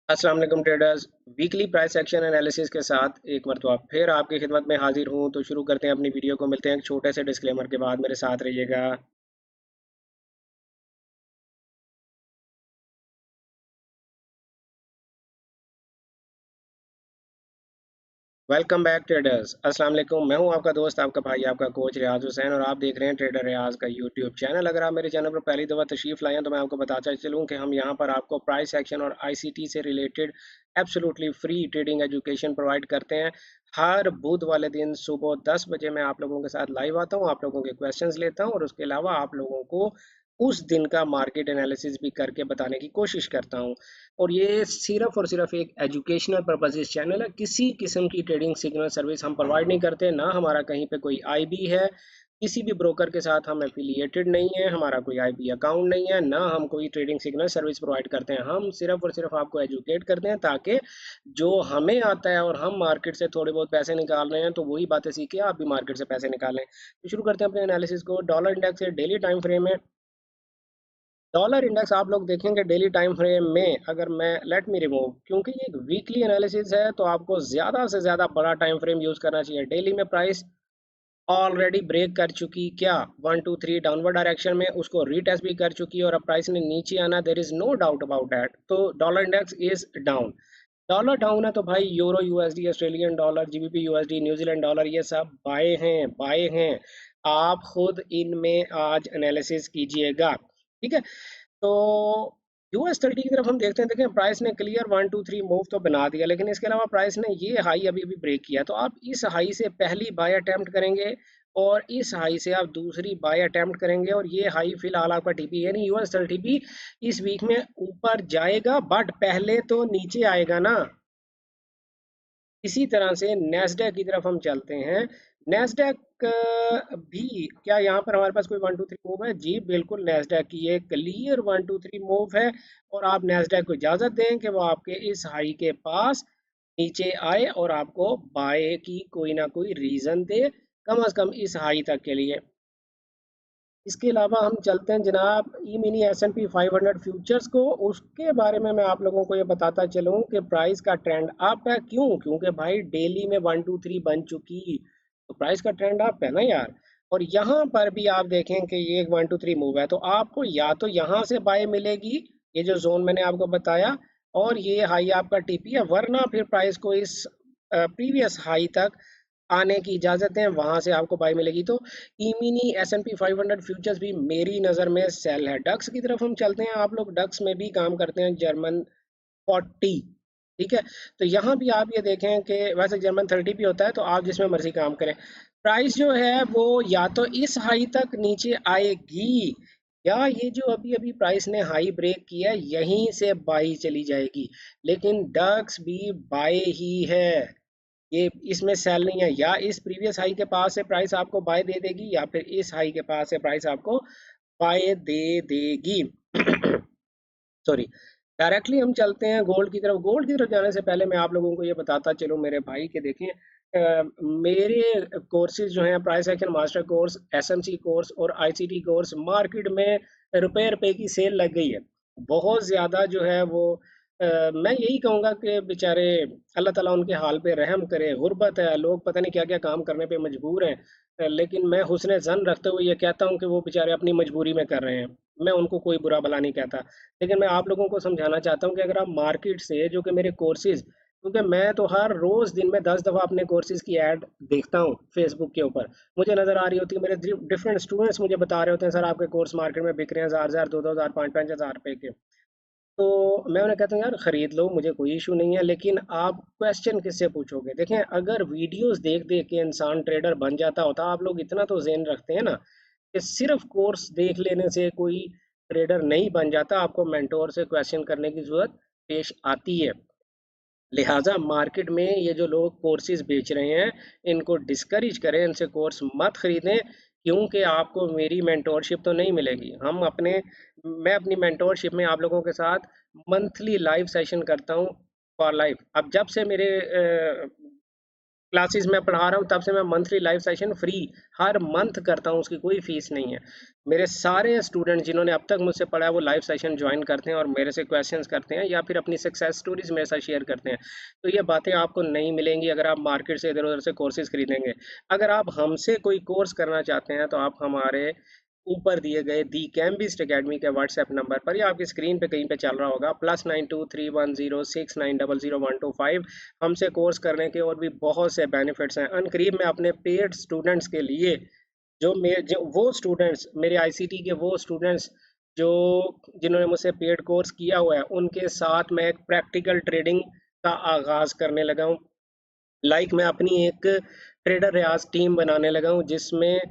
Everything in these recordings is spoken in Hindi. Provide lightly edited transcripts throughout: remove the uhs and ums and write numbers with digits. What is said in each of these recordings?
अस्सलाम वालेकुम traders. Weekly price action analysis के साथ एक मरतबा फिर आपकी खिदमत में हाजिर हूँ। तो शुरू करते हैं अपनी वीडियो को। मिलते हैं एक छोटे से डिस्क्लेमर के बाद। मेरे साथ रहिएगा। Welcome back traders. अस्सलाम वालेकुम। मैं हूं आपका दोस्त, आपका भाई, आपका कोच रियाज हुसैन, और आप देख रहे हैं ट्रेडर रियाज का यूट्यूब चैनल। अगर आप मेरे चैनल पर पहली दफ़ा तशरीफ़ लाए हैं तो मैं आपको बताता चलूं कि हम यहां पर आपको प्राइस एक्शन और आईसीटी से related absolutely free trading education provide करते हैं। हर बुध वाले दिन सुबह 10 बजे मैं आप लोगों के साथ लाइव आता हूं, आप लोगों के क्वेश्चंस लेता हूं, और उसके अलावा आप लोगों को उस दिन का मार्केट एनालिसिस भी करके बताने की कोशिश करता हूं। और ये सिर्फ और सिर्फ एक एजुकेशनल पर्पज इस चैनल है। किसी किस्म की ट्रेडिंग सिग्नल सर्विस हम प्रोवाइड नहीं करते, ना हमारा कहीं पे कोई आईबी है, किसी भी ब्रोकर के साथ हम एफिलिएटेड नहीं है, हमारा कोई आईबी अकाउंट नहीं है, ना हम कोई ट्रेडिंग सिग्नल सर्विस प्रोवाइड करते हैं। हम सिर्फ और सिर्फ आपको एजुकेट करते हैं ताकि जो हमें आता है और हम मार्केट से थोड़े बहुत पैसे निकाल रहे हैं तो वही बातें सीखे आप भी मार्केट से पैसे निकालें। तो शुरू करते हैं अपने एनालिसिस को। डॉलर इंडेक्स है, डेली टाइम फ्रेम में। डॉलर इंडेक्स आप लोग देखेंगे डेली टाइम फ्रेम में। अगर मैं लेट मी रिमूव, क्योंकि ये एक वीकली एनालिसिस है तो आपको ज़्यादा से ज़्यादा बड़ा टाइम फ्रेम यूज़ करना चाहिए। डेली में प्राइस ऑलरेडी ब्रेक कर चुकी, क्या 1 2 3 डाउनवर्ड डायरेक्शन में, उसको रीटेस्ट भी कर चुकी है, और अब प्राइस ने नीचे आना, there is no doubt about that. तो dollar index is down. Dollar down है तो भाई euro USD, Australian dollar, GBP USD, New Zealand dollar, ये सब बाय हैं, बाय हैं। आप खुद इनमें आज एनालिसिस कीजिएगा, ठीक है। तो US 30 की तरफ हम देखते हैं। देखें, प्राइस ने क्लियर 1 2 3 मूव तो बना दिया, लेकिन इसके अलावा प्राइस ने ये हाई अभी भी ब्रेक किया। तो आप इस हाई से पहली बाय अटेम्प्ट करेंगे, और इस हाई से आप दूसरी बाय अटेम्प्ट करेंगे, और ये हाई फिलहाल आपका टीपी यानी US 30 भी इस वीक में ऊपर जाएगा, बट पहले तो नीचे आएगा ना। इसी तरह से नेस्डैक की तरफ हम चलते हैं। नेस्डैक भी, क्या यहाँ पर हमारे पास कोई 1 2 3 मूव है? जी बिल्कुल, नेस्डैक की ये क्लियर 1 2 3 मूव है। और आप नेस्डैक को इजाजत दें कि वो आपके इस हाई के पास नीचे आए और आपको बाय की कोई ना कोई रीजन दे, कम से कम इस हाई तक के लिए। इसके अलावा हम चलते हैं जनाब ई मिनी S&P 500 फ्यूचर्स को। उसके बारे में मैं आप लोगों को ये बताता चलूँ कि प्राइस का ट्रेंड अप है। क्यों? क्योंकि भाई डेली में 1 2 3 बन चुकी, तो प्राइस का ट्रेंड अप है ना यार। और यहाँ पर भी आप देखें कि ये एक 1 2 3 मूव है, तो आपको या तो यहाँ से बाय मिलेगी, ये जो जोन मैंने आपको बताया, और ये हाई आपका टीपी है, वरना फिर प्राइस को इस प्रीवियस हाई तक आने की इजाजत है, वहां से आपको बाय मिलेगी। तो ईमिनी S&P 500 फ्यूचर्स भी मेरी नज़र में सेल है। डक्स की तरफ हम चलते हैं। आप लोग डक्स में भी काम करते हैं, जर्मन 40, ठीक है। तो यहाँ भी आप ये देखें कि वैसे जर्मन 30 भी होता है, तो आप जिसमें मर्जी काम करें। प्राइस जो है वो या तो इस हाई तक नीचे आएगी, या ये जो अभी अभी प्राइस ने हाई ब्रेक किया है यहीं से बाई चली जाएगी। लेकिन डक्स भी बाय ही है, ये इसमें सेल नहीं है। या इस प्रीवियस हाई के पास से प्राइस आपको बाय दे देगी, या फिर इस हाई के पास से प्राइस आपको बाय दे देगी। सॉरी। डायरेक्टली हम चलते हैं गोल्ड की तरफ। गोल्ड की तरफ जाने से पहले मैं आप लोगों को ये बताता चलूँ मेरे भाई के, देखें मेरे कोर्सेज जो हैं, price action master course, SMC course और आईसीटी कोर्स, मार्केट में रुपए रुपए की सेल लग गई है। बहुत ज़्यादा जो है वो मैं यही कहूँगा कि बेचारे अल्लाह ताला उनके हाल पे रहम करे। गुर्बत है, लोग पता नहीं क्या क्या काम करने पे मजबूर हैं। लेकिन मैं हुस्न ज़न रखते हुए ये कहता हूँ कि वो बेचारे अपनी मजबूरी में कर रहे हैं। मैं उनको कोई बुरा भला नहीं कहता, लेकिन मैं आप लोगों को समझाना चाहता हूँ कि अगर आप मार्केट से, जो कि मेरे कोर्सेज, क्योंकि मैं तो हर रोज़ दिन में 10 दफ़ा अपने कोर्सेज की ऐड देखता हूँ फेसबुक के ऊपर, मुझे नज़र आ रही होती है। मेरे डिफरेंट स्टूडेंट्स मुझे बता रहे होते हैं, सर आपके कोर्स मार्केट में बिक रहे हैं 1000 दो 2000 5 5 हज़ार रुपए के। तो मैं उन्हें कहता हूँ यार ख़रीद लो, मुझे कोई इशू नहीं है, लेकिन आप क्वेश्चन किससे पूछोगे? देखें, अगर वीडियोस देख देख के इंसान ट्रेडर बन जाता होता, आप लोग इतना तो ज़हन रखते हैं ना कि सिर्फ कोर्स देख लेने से कोई ट्रेडर नहीं बन जाता, आपको मेंटोर से क्वेश्चन करने की ज़रूरत पेश आती है। लिहाजा मार्केट में ये जो लोग कोर्सेज बेच रहे हैं, इनको डिस्करेज करें, इनसे कोर्स मत खरीदें, क्योंकि आपको मेरी मेंटोरशिप तो नहीं मिलेगी। मैं अपनी मेंटोरशिप में आप लोगों के साथ मंथली लाइव सेशन करता हूँ फॉर लाइफ। अब जब से मेरे क्लासेस में पढ़ा रहा हूँ तब से मैं मंथली लाइव सेशन फ्री हर मंथ करता हूँ, उसकी कोई फीस नहीं है। मेरे सारे स्टूडेंट जिन्होंने अब तक मुझसे पढ़ा है वो लाइव सेशन ज्वाइन करते हैं और मेरे से क्वेश्चंस करते हैं या फिर अपनी सक्सेस स्टोरीज मेरे साथ शेयर करते हैं। तो ये बातें आपको नहीं मिलेंगी अगर आप मार्केट से इधर उधर से कोर्सेज खरीदेंगे। अगर आप हमसे कोई कोर्स करना चाहते हैं तो आप हमारे ऊपर दिए गए दी कैम्बिस्ट एकेडमी के व्हाट्सएप नंबर पर या आपकी स्क्रीन पे कहीं पे चल रहा होगा +923106900125 हमसे कोर्स करने के और भी बहुत से बेनिफिट्स हैं। अनकरीब में अपने पेड स्टूडेंट्स के लिए जो वो स्टूडेंट्स मेरे आईसीटी के वो स्टूडेंट्स जो जिन्होंने मुझसे पेड कोर्स किया हुआ है उनके साथ मैं एक प्रैक्टिकल ट्रेडिंग का आगाज करने लगा हूँ। मैं अपनी एक ट्रेडर रियाज टीम बनाने लगा हूँ जिसमें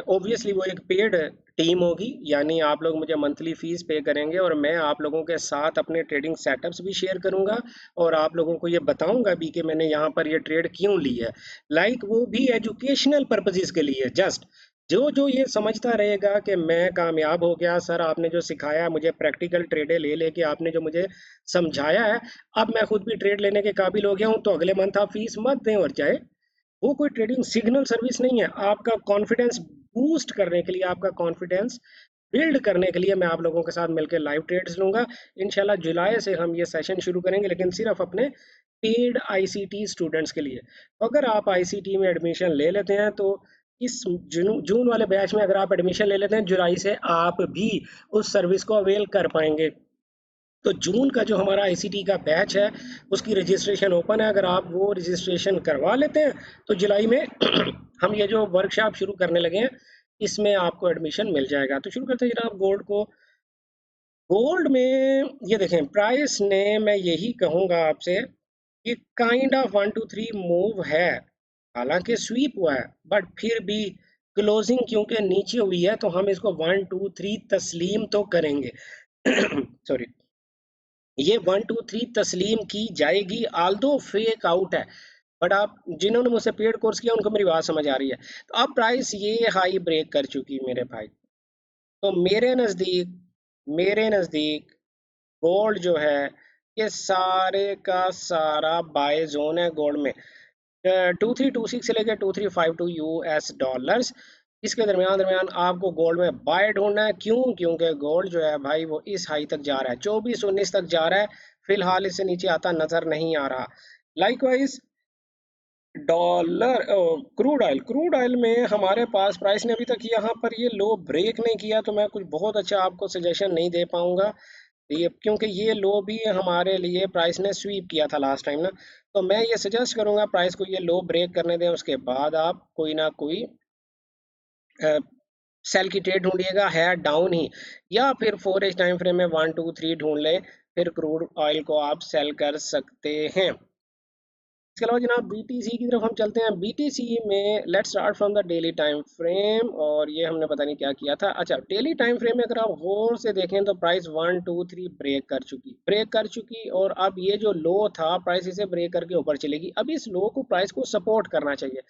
ऑब्वियसली वो एक पेड टीम होगी, यानी आप लोग मुझे मंथली फीस पे करेंगे और मैं आप लोगों के साथ अपने ट्रेडिंग सेटअप्स भी शेयर करूंगा और आप लोगों को ये बताऊंगा भी कि मैंने यहाँ पर ये ट्रेड क्यों ली है। वो भी एजुकेशनल पर्पसेस के लिए जस्ट जो जो ये समझता रहेगा कि मैं कामयाब हो गया सर, आपने जो सिखाया मुझे प्रैक्टिकल ट्रेडे ले लेके आपने जो मुझे समझाया है, अब मैं खुद भी ट्रेड लेने के काबिल हो गया हूँ, तो अगले मंथ आप फीस मत दें और जाए। वो कोई ट्रेडिंग सिग्नल सर्विस नहीं है। आपका कॉन्फिडेंस बूस्ट करने के लिए, आपका कॉन्फिडेंस बिल्ड करने के लिए मैं आप लोगों के साथ मिलकर लाइव ट्रेड्स लूंगा। इंशाल्लाह जुलाई से हम ये सेशन शुरू करेंगे, लेकिन सिर्फ अपने पेड आईसीटी स्टूडेंट्स के लिए। अगर आप आईसीटी में एडमिशन ले लेते हैं तो इस जून वाले बैच में अगर आप एडमिशन ले लेते हैं, जुलाई से आप भी उस सर्विस को अवेल कर पाएंगे। तो जून का जो हमारा आईसीटी का बैच है उसकी रजिस्ट्रेशन ओपन है। अगर आप वो रजिस्ट्रेशन करवा लेते हैं तो जुलाई में हम ये जो वर्कशॉप शुरू करने लगे हैं इसमें आपको एडमिशन मिल जाएगा। तो शुरू करते हैं जनाब गोल्ड को। गोल्ड में ये देखें प्राइस ने, मैं यही कहूँगा आपसे, ये काइंड ऑफ 1 2 3 मूव है। हालांकि स्वीप हुआ है बट फिर भी क्लोजिंग क्योंकि नीचे हुई है तो हम इसको 1 2 3 तस्लीम तो करेंगे। सॉरी, ये 1 2 3 तस्लीम की जाएगी, आल्दो फेक आउट है। बट आप जिन्होंने मुझसे पेड कोर्स किया उनको मेरी बात समझ आ रही है। तो अब प्राइस ये हाई ब्रेक कर चुकी मेरे भाई। तो मेरे नज़दीक गोल्ड जो है ये सारे का सारा बाय जोन है गोल्ड में। 2326 से लेकर 2352 US डॉलर्स, इसके दरमियान दरमियान आपको गोल्ड में बाय ढूंढना है। क्यों? क्योंकि गोल्ड जो है भाई वो इस हाई तक जा रहा है, 2419 तक जा रहा है। फिलहाल इससे नीचे आता नजर नहीं आ रहा। लाइकवाइज डॉलर क्रूड ऑयल में हमारे पास प्राइस ने अभी तक यहाँ पर ये लो ब्रेक नहीं किया, तो मैं कुछ बहुत अच्छा आपको सजेशन नहीं दे पाऊंगा ये, क्योंकि ये लो भी हमारे लिए प्राइस ने स्वीप किया था लास्ट टाइम ना। तो मैं ये सजेस्ट करूंगा प्राइस को ये लो ब्रेक करने दें, उसके बाद आप कोई ना कोई सेल की ट्रेड ढूंढिएगा, है डाउन ही, या फिर 4H टाइम फ्रेम में 1 2 3 ढूंढ लें, फिर क्रूड ऑयल को आप सेल कर सकते हैं। इसके अलावा जनाब बीटीसी की तरफ हम चलते हैं। बीटीसी में let's start from the daily time frame, और ये हमने पता नहीं क्या किया था। अच्छा, डेली टाइम फ्रेम में अगर आप गौर से देखें तो प्राइस 1 2 3 ब्रेक कर चुकी और अब ये जो लो था प्राइस इसे ब्रेक करके ऊपर चलेगी। अब इस लो को प्राइस को सपोर्ट करना चाहिए।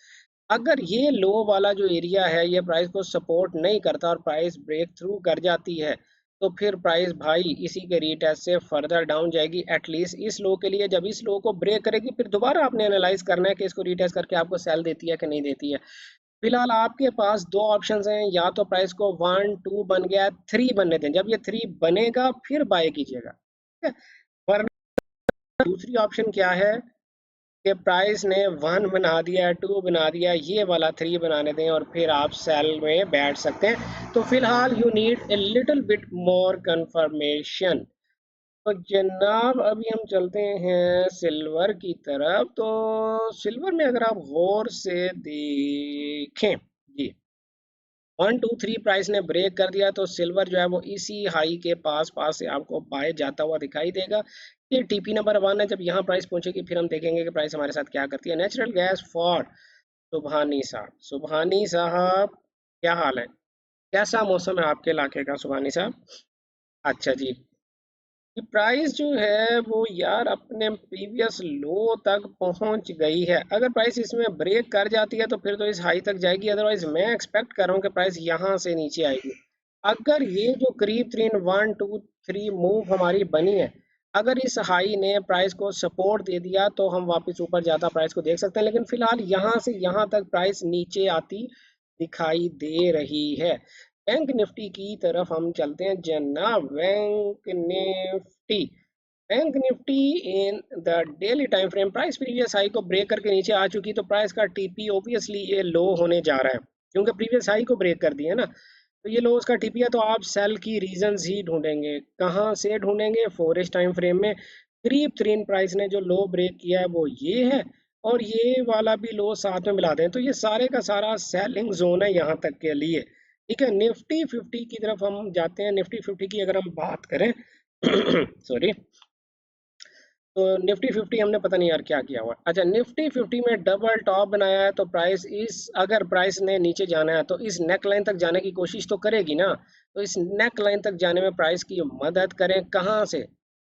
अगर ये लो वाला जो एरिया है ये प्राइस को सपोर्ट नहीं करता और प्राइस ब्रेक थ्रू कर जाती है तो फिर प्राइस भाई इसी के रीटेस्ट से फर्दर डाउन जाएगी, एटलीस्ट इस लो के लिए। जब इस लो को ब्रेक करेगी फिर दोबारा आपने एनालाइज करना है कि इसको रीटेस्ट करके आपको सेल देती है कि नहीं देती है। फिलहाल आपके पास दो ऑप्शंस हैं, या तो प्राइस को 1 2 बन गया 3 बनने दें, जब ये 3 बनेगा फिर बाय कीजिएगा, ठीक है। वरना दूसरी ऑप्शन क्या है कि प्राइस ने 1 बना दिया, 2 बना दिया, ये वाला 3 बनाने दें और फिर आप सेल में बैठ सकते हैं। तो फिलहाल you need a little bit more confirmation. तो जनाब अभी हम चलते हैं सिल्वर की तरफ। तो सिल्वर में अगर आप गौर से देखें जी, 1 2 3 प्राइस ने ब्रेक कर दिया तो सिल्वर जो है वो इसी हाई के पास पास से आपको बाय जाता हुआ दिखाई देगा। ये टीपी नंबर 1 है, जब यहाँ प्राइस पहुंचेगी फिर हम देखेंगे कि प्राइस हमारे साथ क्या करती है। नेचुरल गैस फॉर सुबहानी साहब क्या हाल है? कैसा मौसम है आपके इलाके का सुबहानी साहब? अच्छा जी, कि प्राइस जो है वो यार अपने प्रीवियस लो तक पहुंच गई है। अगर प्राइस इसमें ब्रेक कर जाती है तो फिर तो इस हाई तक जाएगी, अदरवाइज मैं एक्सपेक्ट कर रहा हूँ कि प्राइस यहाँ से नीचे आएगी। अगर ये जो करीब तरीन 1 2 3 मूव हमारी बनी है अगर इस हाई ने प्राइस को सपोर्ट दे दिया तो हम वापस ऊपर जाता प्राइस को देख सकते हैं, लेकिन फिलहाल यहाँ से यहाँ तक प्राइस नीचे आती दिखाई दे रही है। बैंक निफ्टी की तरफ हम चलते हैं जनाब। Bank Nifty in the daily time frame price previous high को ब्रेक करके नीचे आ चुकी, तो प्राइस का टीपी ऑब्वियसली ये लो होने जा रहा है, क्योंकि प्रीवियस हाई को ब्रेक कर दिया ना। तो ये लो उसका टीपी है, तो आप सेल की रीजंस ही ढूंढेंगे। कहाँ से ढूंढेंगे? 4 टाइम फ्रेम में करीब तरीन प्राइस ने जो लो ब्रेक किया है वो ये है, और ये वाला भी लो साथ में मिला दें तो ये सारे का सारा सेलिंग जोन है यहाँ तक के लिए। ठीक है, निफ्टी 50 की तरफ हम जाते हैं। निफ्टी 50 की अगर हम बात करें सॉरी, तो निफ्टी 50 हमने पता नहीं यार क्या किया हुआ। अच्छा, निफ्टी 50 में डबल टॉप बनाया है, तो प्राइस इस अगर प्राइस ने नीचे जाना है तो इस नेक लाइन तक जाने की कोशिश तो करेगी ना। तो इस नेक लाइन तक जाने में प्राइस की मदद करें कहाँ से?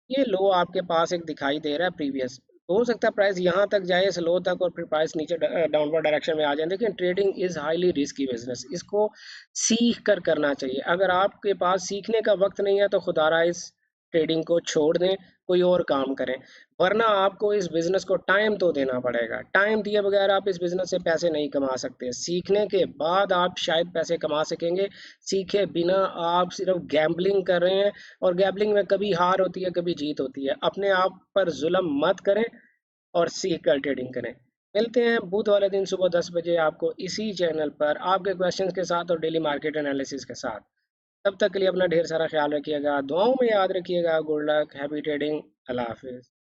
ये लो आपके पास एक दिखाई दे रहा है प्रीवियस, तो हो सकता है प्राइस यहाँ तक जाए इस लो तक और फिर प्राइस नीचे डाउनवर्ड डायरेक्शन में आ जाए। लेकिन trading is highly risky business, इसको सीख कर करना चाहिए। अगर आपके पास सीखने का वक्त नहीं है तो खुदारा इस ट्रेडिंग को छोड़ दें, कोई और काम करें, वरना आपको इस बिजनेस को टाइम तो देना पड़ेगा। टाइम दिए बगैर आप इस बिजनेस से पैसे नहीं कमा सकते। सीखने के बाद आप शायद पैसे कमा सकेंगे, सीखे बिना आप सिर्फ गैम्बलिंग कर रहे हैं, और गैम्बलिंग में कभी हार होती है कभी जीत होती है। अपने आप पर जुल्म मत करें और सीख कर ट्रेडिंग करें। मिलते हैं बुध वाले दिन सुबह 10 बजे आपको इसी चैनल पर आपके क्वेश्चंस के साथ और डेली मार्केट एनालिसिस के साथ। तब तक के लिए अपना ढेर सारा ख्याल रखिएगा, दुआओं में याद रखिएगा। गुड लक, हैप्पी ट्रेडिंग, अल्लाह हाफिज़।